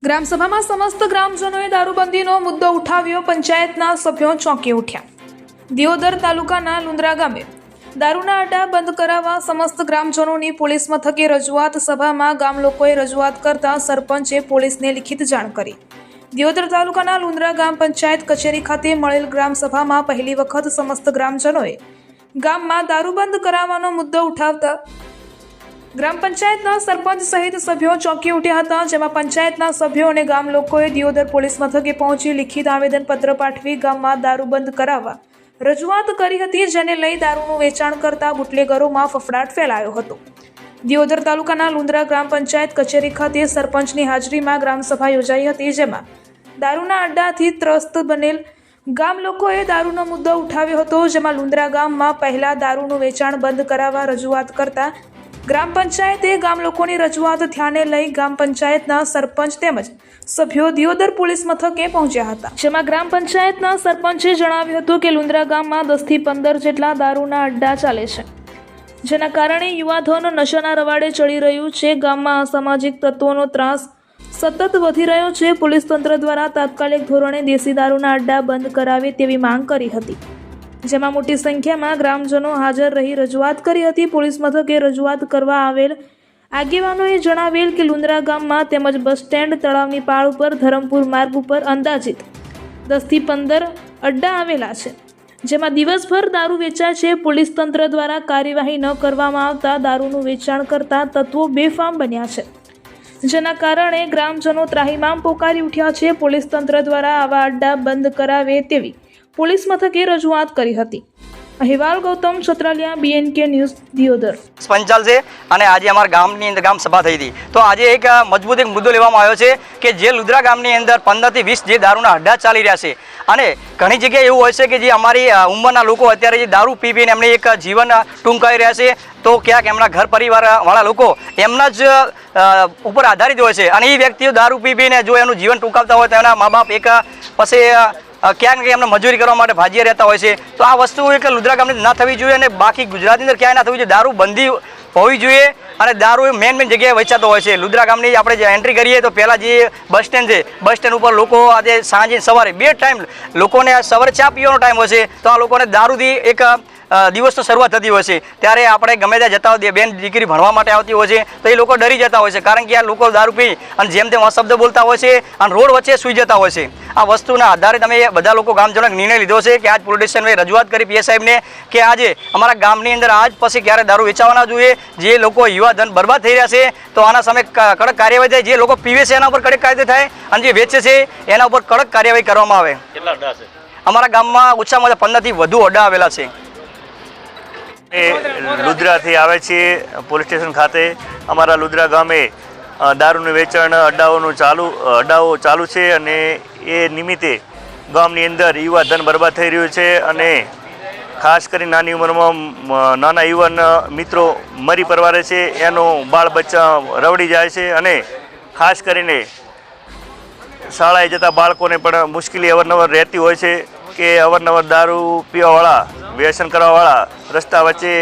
ગ્રામસભામાં સમસ્ત ગ્રામજનોએ દારૂબંધીનો મુદ્દો ઉઠાવ્યો. પંચાયતના સભ્યો ચોંકી ઉઠ્યા. દિયોદર તાલુકાના લુંદ્રા ગામે દારૂના અડ્ડા બંધ કરાવવા સમસ્ત ગ્રામજનોની પોલીસ મથકે રજૂઆત. સભામાં ગામ લોકોએ રજૂઆત કરતા સરપંચે પોલીસને લિખિત જાણ કરી. દિયોદર તાલુકાના લુંદ્રા ગામ પંચાયત કચેરી ખાતે મળેલ ગ્રામસભામાં પહેલી વખત સમસ્ત ગ્રામજનોએ ગામમાં દારૂ બંધ કરાવવાનો મુદ્દો ઉઠાવતા ગ્રામ પંચાયતના સરપંચ સહિત સભ્યો ચોંકી ઉઠ્યા હતા. જેમાં પંચાયતના સભ્યો અને ગામ લોકોએ દિયોદર પોલીસ મથકે પહોંચી લિખિત આવેદનપત્ર પાઠવી ગામમાં દારૂ બંધ કરાવવા રજૂઆત કરી હતી, જેને લઈ દારૂનું વેચાણ કરતા બુટલેગરોમાં ફફડાટ ફેલાયો હતો. દિયોદર તાલુકાના લુંદ્રા ગ્રામ પંચાયત કચેરી ખાતે સરપંચની હાજરીમાં ગ્રામસભા યોજાઈ હતી, જેમાં દારૂના અડ્ડાથી ત્રસ્ત બનેલ ગામ લોકોએ દારૂનો મુદ્દો ઉઠાવ્યો હતો. જેમાં લુંદ્રા ગામમાં પહેલા દારૂનું વેચાણ બંધ કરાવવા રજૂઆત કરતા ગ્રામ પંચાયતે ગામ લોકોની રજૂઆત ધ્યાને લઈ ગ્રામ પંચાયતના સરપંચ તેમજ સભ્યો દિયોદર પોલીસ મથકે પહોંચ્યા હતા. જેમાં ગ્રામ પંચાયતના સરપંચે જણાવ્યું હતું કે લુંદ્રા ગામમાં 10 થી 15 જેટલા દારૂના અડ્ડા ચાલે છે, જેના કારણે યુવાધન નશાના રવાડે ચડી રહ્યું છે. ગામમાં અસામાજિક તત્વોનો ત્રાસ સતત વધી રહ્યો છે. પોલીસ તંત્ર દ્વારા તાત્કાલિક ધોરણે દેશી દારૂના અડ્ડા બંધ કરાવે તેવી માંગ કરી હતી, જેમાં મોટી સંખ્યામાં ગ્રામજનો હાજર રહી રજૂઆત કરી હતી. પોલીસ મથકે રજૂઆત કરવા આવેલ આગેવાનોએ જણાવેલ કે લુંદ્રા ગામમાં તેમજ બસ સ્ટેન્ડ, તળાવની પાળ ઉપર, ધરમપુર માર્ગ ઉપર અંદાજિત 10 થી 15 અડ્ડા આવેલા છે, જેમાં દિવસભર દારૂ વેચાય છે. પોલીસ તંત્ર દ્વારા કાર્યવાહી ન કરવામાં આવતા દારૂનું વેચાણ કરતા તત્વો બેફામ બન્યા છે, જેના કારણે ગ્રામજનો ત્રાહિમામ પોકારી ઉઠ્યા છે. પોલીસ તંત્ર દ્વારા આવા અડ્ડા બંધ કરાવે તેવી પોલીસ મથકે રજૂઆત કરી હતી. અહેવાલ ગૌતમ છત્રાલિયા, BNK ન્યૂઝ, દિયોદર. પંચાલ છે અને આજે અમારા ગામની અંદર ગામ સભા થઈ હતી. તો આજે એક મજબૂત એક મુદ્દો લેવામાં આવ્યો છે કે જે લુંદ્રા ગામની અંદર 15 થી 20 જે દારૂના અડ્ડા ચાલી રહ્યા છે, અને ઘણી જગ્યાએ એવું હોય છે કે જે અમારી ઉંમરના લોકો અત્યારે જે દારૂ પીને એમને એક જીવન ટૂંકાવી રહ્યા છે, તો ક્યાંક એમના ઘર પરિવારવાળા લોકો એમના જ ઉપર આધારિત હોય છે, અને એ વ્યક્તિઓ દારૂ પીને જો એનું જીવન ટૂંકાવતા હોય તો એના મા બાપ એક પછી ક્યાંક એમને મજૂરી કરવા માટે ભાજીયા રહેતા હોય છે. તો આ વસ્તુ એક લુંદ્રા ગામની ના થવી જોઈએ, અને બાકી ગુજરાતની અંદર ક્યાંય ના થવી જોઈએ. દારૂ બંધી હોવી જોઈએ, અને દારૂ મેન જગ્યાએ વેચાતો હોય છે. લુંદ્રા ગામની આપણે જે એન્ટ્રી કરીએ તો પહેલાં જે બસ સ્ટેન્ડ છે, બસ સ્ટેન્ડ ઉપર લોકો આજે સાંજે સવારે 2 ટાઈમ લોકોને સવારે ચા પીવાનો ટાઈમ હોય છે, તો આ લોકોને દારૂથી એક દિવસની શરૂઆત થતી હોય છે. ત્યારે આપણે ગમે ત્યાં જતા હોય, બેન દીકરી ભણવા માટે આવતી હોય છે, તો એ લોકો ડરી જતા હોય છે, કારણ કે આ લોકો દારૂ પી અને જેમ તેમ અશબ્દ બોલતા હોય છે અને રોડ વચ્ચે સૂઈ જતા હોય છે. આ વસ્તુના આધારે તમે બધા લોકો ગામજનોએ નિર્ણય લીધો છે કે આજ પોલીસ સ્ટેશને રજૂઆત કરી પીએ સાહેબને કે આજે અમારા ગામની અંદર આજ પછી ક્યારે દારૂ વેચાવાના જોઈએ. જે લોકો યુવાધન બરબાદ થઈ રહ્યા છે, તો આના સામે કડક કાર્યવાહી થાય. જે લોકો પીવે છે એના ઉપર કડક કાયદો થાય, અને જે વેચે છે એના ઉપર કડક કાર્યવાહી કરવામાં આવે. કેટલા અડ્ડા છે અમારા ગામમાં? ઓછામાં ઓછા 15 થી વધુ અડ્ડા આવેલા છે. લુંદ્રાથી આવે છે પોલીસ સ્ટેશન ખાતે. અમારા લુંદ્રા ગામે દારૂનું વેચાણ અડ્ડાઓ ચાલુ છે, અને એ નિમિત્તે ગામની અંદર યુવા ધન બરબાદ થઈ રહ્યું છે, અને ખાસ કરી નાની ઉંમરમાં નાના યુવાન મિત્રો મરી પરવારે છે, એનો બાળ બચ્ચા રવડી જાય છે, અને ખાસ કરીને શાળાએ જતા બાળકોને પણ મુશ્કેલી અવારનવાર રહેતી હોય છે કે અવારનવાર દારૂ પીવાવાળા, વ્યસન કરવાવાળા રસ્તા વચ્ચે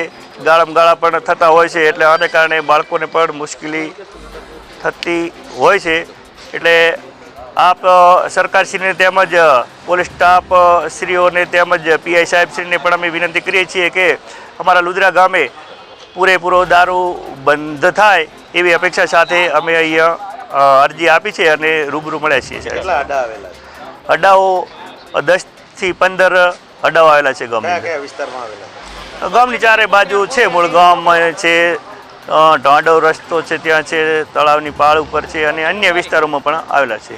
ગાળા પણ થતા હોય છે. એટલે આને કારણે બાળકોને પણ મુશ્કેલી થતી હોય છે. એટલે આપ સરકારશ્રીને તેમજ પોલીસ સ્ટાફ શ્રીઓને તેમજ PI સાહેબશ્રીને પણ અમે વિનંતી કરીએ છીએ કે અમારા લુંદ્રા ગામે પૂરેપૂરો દારૂ બંધ થાય એવી અપેક્ષા સાથે અમે અહીંયા અરજી આપી છે અને રૂબરૂ મળ્યા છીએ. કેટલા અડ્ડા આવેલા? અડ્ડાઓ 10 થી 15 અડ્ડાઓ આવેલા છે. ગામના વિસ્તારમાં આવેલા? ગામની ચારે બાજુ છે. મૂળ ગામમાં છે, ઢાંડવ રસ્તો છે ત્યાં છે, તળાવની પાળ ઉપર છે, અને અન્ય વિસ્તારોમાં પણ આવેલા છે.